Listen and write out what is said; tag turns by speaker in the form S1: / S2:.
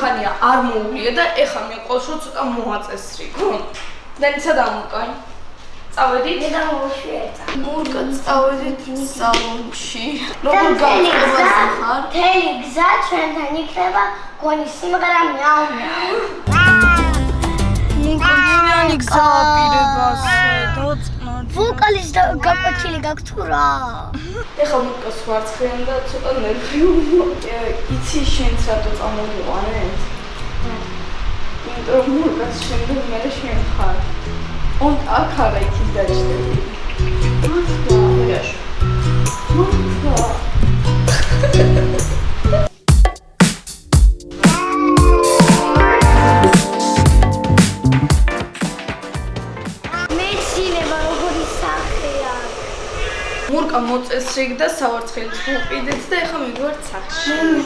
S1: ხანია არ მოუვლია და ეხა მე ყოველშო ცოტა მოაწესრიგო. დენცა დამოკაი. წავედით?
S2: მე დამოვშვიეცა.
S1: მურკა წავედით სალონში. როგორ გავხდება ხარ?
S2: თელი გზა ჩვენთან იქნება გონი სიმღერა მიაუ მიაუ.
S1: მუნკიანი გზა აპირებასე დაწნად.
S2: ვოკალის გაკვეთილი გაქვს თუ რა?
S1: ეხა მურკას ვარცხიან და ცოტა ნერვიულია. იცი შენც რატო წამოვიყვანეთ? იმიტომ რომ მურკას შემდეგ მე შენ ხარ. On აქ არა იქით დაჭდები. მართლა, მერაშ. მართლა.
S2: მეცინება როგორი სახეა.
S1: მურკა მოწესრიგდა სავარცხელით ვუყიდეთ და ეხა მივიდივართ სახლში.